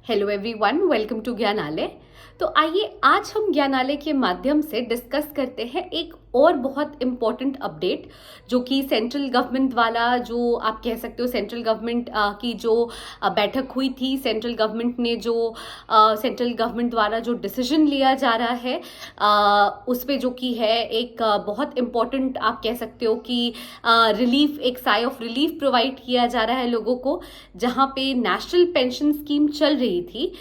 Hello everyone, welcome to Gyanalaya. तो आइए आज हम ज्ञानालय के माध्यम से डिस्कस करते हैं एक और बहुत इम्पॉर्टेंट अपडेट जो कि सेंट्रल गवर्नमेंट वाला, जो आप कह सकते हो सेंट्रल गवर्नमेंट की जो बैठक हुई थी, सेंट्रल गवर्नमेंट ने जो सेंट्रल गवर्नमेंट द्वारा जो डिसीजन लिया जा रहा है उस पे जो कि है एक बहुत इम्पॉर्टेंट, आप कह सकते हो कि रिलीफ, एक साई ऑफ रिलीफ प्रोवाइड किया जा रहा है लोगों को। जहाँ पे नेशनल पेंशन स्कीम चल रही थी,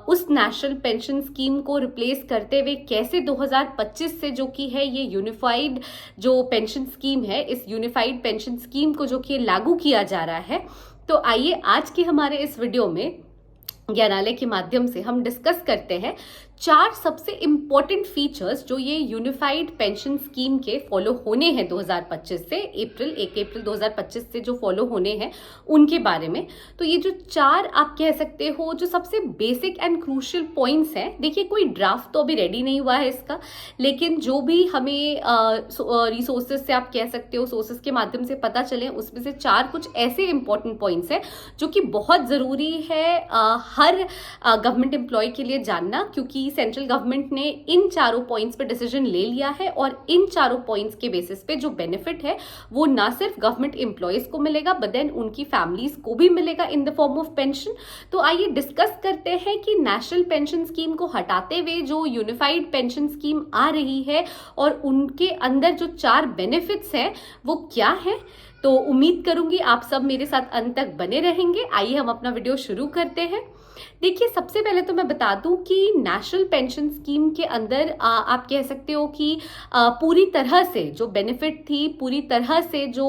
उस नेशनल पेंशन स्कीम को रिप्लेस करते हुए कैसे 2025 से जो कि है ये यूनिफाइड जो पेंशन स्कीम है, इस यूनिफाइड पेंशन स्कीम को जो कि लागू किया जा रहा है। तो आइए आज के हमारे इस वीडियो में ज्ञानालय के माध्यम से हम डिस्कस करते हैं 4 सबसे इंपॉर्टेंट फीचर्स जो ये यूनिफाइड पेंशन स्कीम के फॉलो होने हैं 2025 से, 1 अप्रैल 2025 से जो फॉलो होने हैं उनके बारे में। तो ये जो 4 आप कह सकते हो जो सबसे बेसिक एंड क्रूशियल पॉइंट्स हैं, देखिए कोई ड्राफ्ट तो अभी रेडी नहीं हुआ है इसका, लेकिन जो भी हमें रिसोर्सेज से, आप कह सकते हो सोर्सेज के माध्यम से पता चले, उसमें से 4 कुछ ऐसे इंपॉर्टेंट पॉइंट्स हैं जो कि बहुत ज़रूरी है हर गवर्नमेंट एम्प्लॉय के लिए जानना, क्योंकि सेंट्रल गवर्नमेंट ने इन 4 पॉइंट्स पे डिसीजन ले लिया है और इन 4 पॉइंट्स के बेसिस पे जो बेनिफिट है वो ना सिर्फ गवर्नमेंट एम्प्लॉयज को मिलेगा बट देन उनकी फैमिलीज को भी मिलेगा in the form of pension. तो आइए डिस्कस करते हैं कि नेशनल पेंशन स्कीम को हटाते हुए जो यूनिफाइड पेंशन स्कीम आ रही है और उनके अंदर जो 4 बेनिफिट्स हैं वो क्या है। तो उम्मीद करूंगी आप सब मेरे साथ अंत तक बने रहेंगे। आइए हम अपना वीडियो शुरू करते हैं। देखिए, सबसे पहले तो मैं बता दूं कि नेशनल पेंशन स्कीम के अंदर आप कह सकते हो कि पूरी तरह से जो बेनिफिट थी, पूरी तरह से जो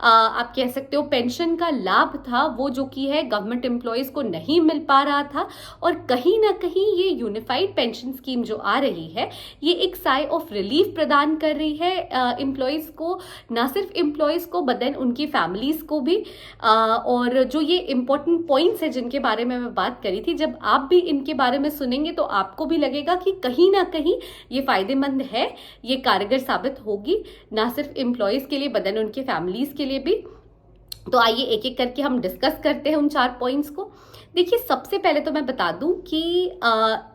आप कह सकते हो पेंशन का लाभ था, वो जो कि है गवर्नमेंट एम्प्लॉयज को नहीं मिल पा रहा था। और कहीं ना कहीं ये यूनिफाइड पेंशन स्कीम जो आ रही है ये एक साई ऑफ रिलीफ प्रदान कर रही है एम्प्लॉयज को, ना सिर्फ एम्प्लॉयज को बट देन उनकी फैमिलीज को भी। और जो ये इंपॉर्टेंट पॉइंट्स है जिनके बारे में मैं बात करी थी, जब आप भी इनके बारे में सुनेंगे तो आपको भी लगेगा कि कहीं ना कहीं ये फायदेमंद है, ये कारगर साबित होगी ना सिर्फ एम्प्लॉयज के लिए बट देन उनके फैमिलीज के लिए भी। तो आइए एक एक करके हम डिस्कस करते हैं उन 4 पॉइंट्स को। देखिए, सबसे पहले तो मैं बता दूं कि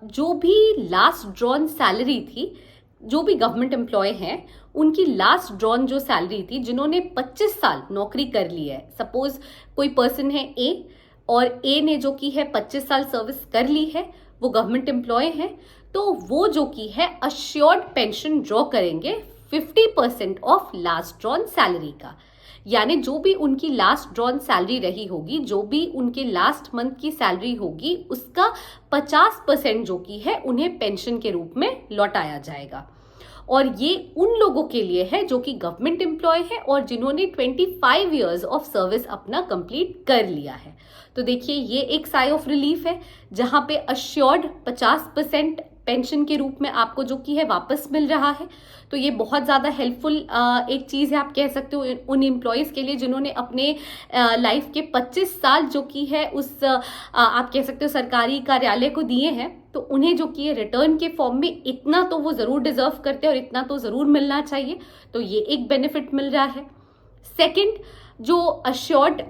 जो भी लास्ट ड्रॉन सैलरी थी, जो भी गवर्नमेंट एम्प्लॉय हैं उनकी लास्ट ड्रॉन जो सैलरी थी, जिन्होंने 25 साल नौकरी कर ली है, सपोज कोई पर्सन है ए और ए ने जो की है 25 साल सर्विस कर ली है, वो गवर्नमेंट एम्प्लॉय है, तो वो जो की है अश्योर्ड पेंशन ड्रॉ करेंगे 50% ऑफ लास्ट ड्रॉन सैलरी का। यानी जो भी उनकी लास्ट ड्रॉन सैलरी रही होगी, जो भी उनके लास्ट मंथ की सैलरी होगी, उसका 50% जो की है उन्हें पेंशन के रूप में लौटाया जाएगा। और ये उन लोगों के लिए है जो कि गवर्नमेंट एम्प्लॉय है और जिन्होंने 25 इयर्स ऑफ सर्विस अपना कंप्लीट कर लिया है। तो देखिए, ये एक साई ऑफ रिलीफ है जहां पे अश्योर्ड 50% पेंशन के रूप में आपको जो कि है वापस मिल रहा है। तो ये बहुत ज़्यादा हेल्पफुल एक चीज़ है, आप कह सकते हो उन एम्प्लॉयज़ के लिए जिन्होंने अपने लाइफ के 25 साल जो कि है उस आप कह सकते हो सरकारी कार्यालय को दिए हैं। तो उन्हें जो कि रिटर्न के फॉर्म में इतना तो वो ज़रूर डिजर्व करते हैं और इतना तो ज़रूर मिलना चाहिए। तो ये एक बेनिफिट मिल रहा है। सेकेंड, जो अश्योर्ड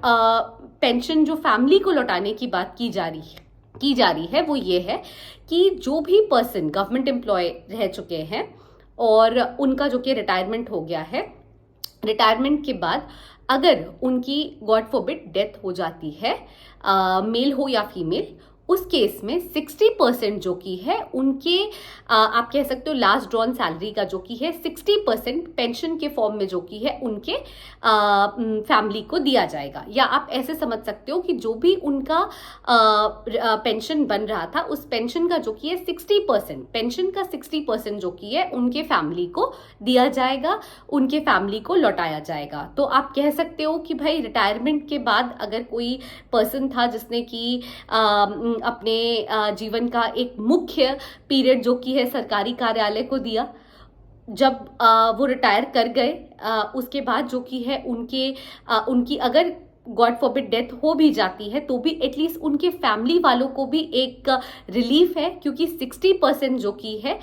पेंशन जो फैमिली को लौटाने की बात की जा रही है वो ये है कि जो भी पर्सन गवर्नमेंट एम्प्लॉय रह चुके हैं और उनका जो कि रिटायरमेंट हो गया है, रिटायरमेंट के बाद अगर उनकी गॉड फॉरबिड डेथ हो जाती है, मेल हो या फीमेल, उस केस में 60% जो की है उनके आप कह सकते हो लास्ट ड्रॉन सैलरी का जो की है 60% पेंशन के फॉर्म में जो की है उनके फैमिली को दिया जाएगा। या आप ऐसे समझ सकते हो कि जो भी उनका पेंशन बन रहा था, उस पेंशन का जो की है 60%, पेंशन का 60% जो की है उनके फैमिली को दिया जाएगा, उनके फैमिली को लौटाया जाएगा। तो आप कह सकते हो कि भाई रिटायरमेंट के बाद अगर कोई पर्सन था जिसने की अपने जीवन का एक मुख्य पीरियड जो कि है सरकारी कार्यालय को दिया, जब वो रिटायर कर गए उसके बाद जो कि है उनकी अगर गॉड फॉरबिड डेथ हो भी जाती है तो भी एटलीस्ट उनके फैमिली वालों को भी एक रिलीफ है, क्योंकि 60% जो की है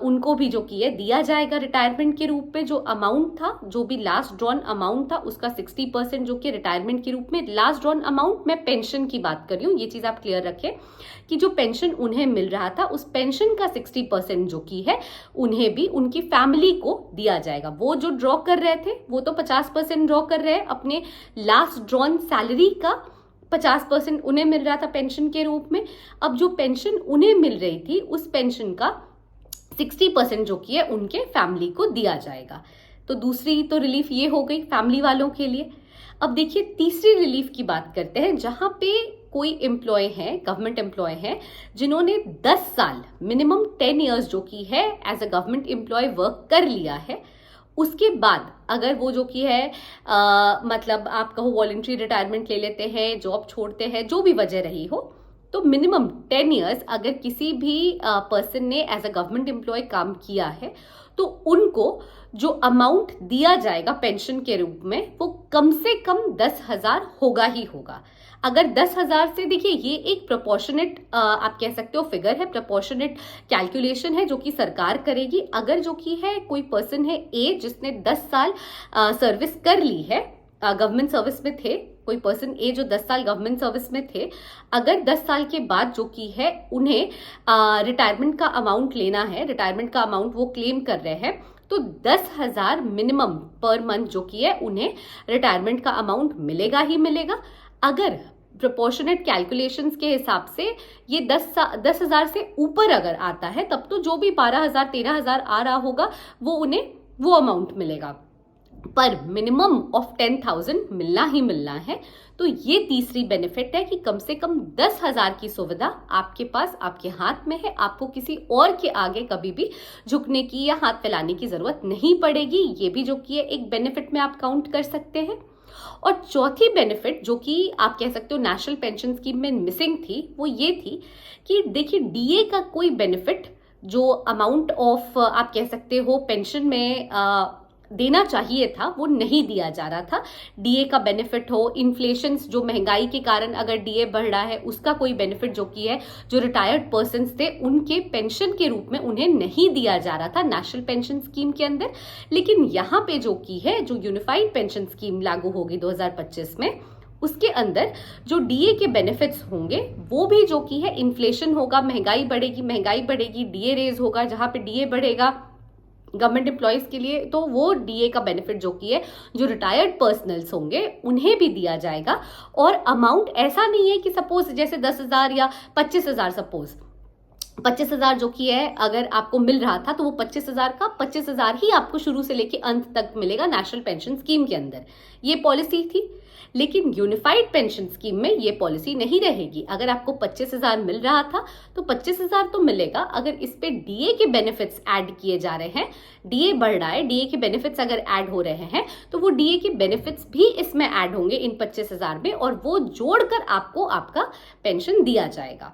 उनको भी जो की है दिया जाएगा रिटायरमेंट के रूप में। जो अमाउंट था, जो भी लास्ट ड्रॉन अमाउंट था, उसका 60% जो कि रिटायरमेंट के रूप में। लास्ट ड्रॉन अमाउंट, मैं पेंशन की बात कर रही हूँ, ये चीज आप क्लियर रखें कि जो पेंशन उन्हें मिल रहा था उस पेंशन का 60% जो की है उन्हें भी उनकी फैमिली को दिया जाएगा। वो जो ड्रॉ कर रहे थे वो तो 50% ड्रॉ कर रहे हैं अपने लास्ट ड्रॉन सैलरी का, 50% उन्हें मिल रहा था पेंशन के रूप में। अब जो पेंशन उन्हें मिल रही थी उस पेंशन का 60% जो कि है उनके फैमिली को दिया जाएगा। तो दूसरी तो रिलीफ ये हो गई फैमिली वालों के लिए। अब देखिए तीसरी रिलीफ की बात करते हैं, जहां पे कोई एम्प्लॉय है, गवर्नमेंट एम्प्लॉय है, जिन्होंने 10 साल मिनिमम 10 इयर्स जो की है as a government employ work कर लिया है। उसके बाद अगर वो जो की है मतलब आप कहो वॉलंटरी रिटायरमेंट ले लेते हैं, जॉब छोड़ते हैं, जो भी वजह रही हो, तो मिनिमम 10 इयर्स अगर किसी भी पर्सन ने एज अ गवर्नमेंट एम्प्लॉय काम किया है तो उनको जो अमाउंट दिया जाएगा पेंशन के रूप में वो कम से कम 10,000 होगा ही होगा। अगर 10,000 से, देखिए ये एक प्रोपोर्शनेट आप कह सकते हो फिगर है, प्रोपोर्शनेट कैलकुलेशन है जो कि सरकार करेगी। अगर जो कि है कोई पर्सन है ए जिसने 10 साल सर्विस कर ली है, गवर्नमेंट सर्विस में थे, कोई पर्सन ए जो 10 साल गवर्नमेंट सर्विस में थे, अगर 10 साल के बाद जो की है उन्हें रिटायरमेंट का अमाउंट लेना है, रिटायरमेंट का अमाउंट वो क्लेम कर रहे हैं, तो 10,000 मिनिमम पर मंथ जो की है उन्हें रिटायरमेंट का अमाउंट मिलेगा ही मिलेगा। अगर प्रोपोर्शनेट कैलकुलेशंस के हिसाब से ये 10,000 से ऊपर अगर आता है तब तो जो भी 12,000 13,000 आ रहा होगा वो उन्हें वो अमाउंट मिलेगा, पर मिनिमम ऑफ 10,000 मिलना ही मिलना है। तो ये तीसरी बेनिफिट है कि कम से कम 10,000 की सुविधा आपके पास, आपके हाथ में है। आपको किसी और के आगे कभी भी झुकने की या हाथ फैलाने की जरूरत नहीं पड़ेगी। ये भी जो कि है एक बेनिफिट में आप काउंट कर सकते हैं। और चौथी बेनिफिट जो कि आप कह सकते हो नेशनल पेंशन स्कीम में मिसिंग थी, वो ये थी कि देखिए डीए का कोई बेनिफिट जो अमाउंट ऑफ आप कह सकते हो पेंशन में देना चाहिए था वो नहीं दिया जा रहा था। डीए का बेनिफिट हो, इन्फ्लेशन जो महंगाई के कारण अगर डीए बढ़ रहा है उसका कोई बेनिफिट जो की है जो रिटायर्ड पर्सन्स थे उनके पेंशन के रूप में उन्हें नहीं दिया जा रहा था नेशनल पेंशन स्कीम के अंदर। लेकिन यहाँ पे जो की है जो यूनिफाइड पेंशन स्कीम लागू होगी 2025 में, उसके अंदर जो डीए के बेनिफिट्स होंगे वो भी जो की है इन्फ्लेशन होगा, महंगाई बढ़ेगी, डीए रेज होगा, जहां पे डीए बढ़ेगा गवर्नमेंट एम्प्लॉयज के लिए, तो वो डीए का बेनिफिट जो की है जो रिटायर्ड पर्सनल्स होंगे उन्हें भी दिया जाएगा। और अमाउंट ऐसा नहीं है कि सपोज जैसे 10,000 या 25,000, सपोज 25,000 जो की है अगर आपको मिल रहा था तो वो 25,000 का 25,000 ही आपको शुरू से लेके अंत तक मिलेगा नेशनल पेंशन स्कीम के अंदर, ये पॉलिसी थी। लेकिन यूनिफाइड पेंशन स्कीम में ये पॉलिसी नहीं रहेगी। अगर आपको 25,000 मिल रहा था तो 25,000 तो मिलेगा। अगर इस पे डीए के बेनिफिट्स ऐड किए जा रहे हैं, डीए बढ़ रहा है, डीए के बेनिफिट्स अगर ऐड हो रहे हैं तो वो डीए के बेनिफिट्स भी इसमें ऐड होंगे इन 25,000 में, और वो जोड़कर आपको आपका पेंशन दिया जाएगा।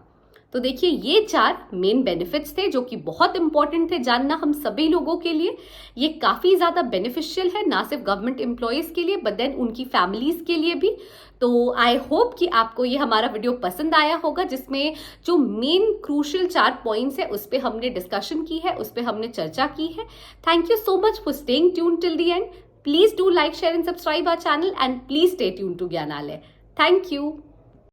तो देखिए ये 4 मेन बेनिफिट्स थे जो कि बहुत इंपॉर्टेंट थे जानना हम सभी लोगों के लिए। ये काफी ज्यादा बेनिफिशियल है ना सिर्फ गवर्नमेंट एम्प्लॉयज के लिए बट देन उनकी फैमिलीज के लिए भी। तो आई होप कि आपको ये हमारा वीडियो पसंद आया होगा, जिसमें जो मेन क्रूशियल 4 पॉइंट्स है उस पर हमने डिस्कशन की है, उस पर हमने चर्चा की है। Thank you so much for staying tuned till the end. Please do like, share and subscribe our channel and please stay tuned to Gyanalaya. Thank you.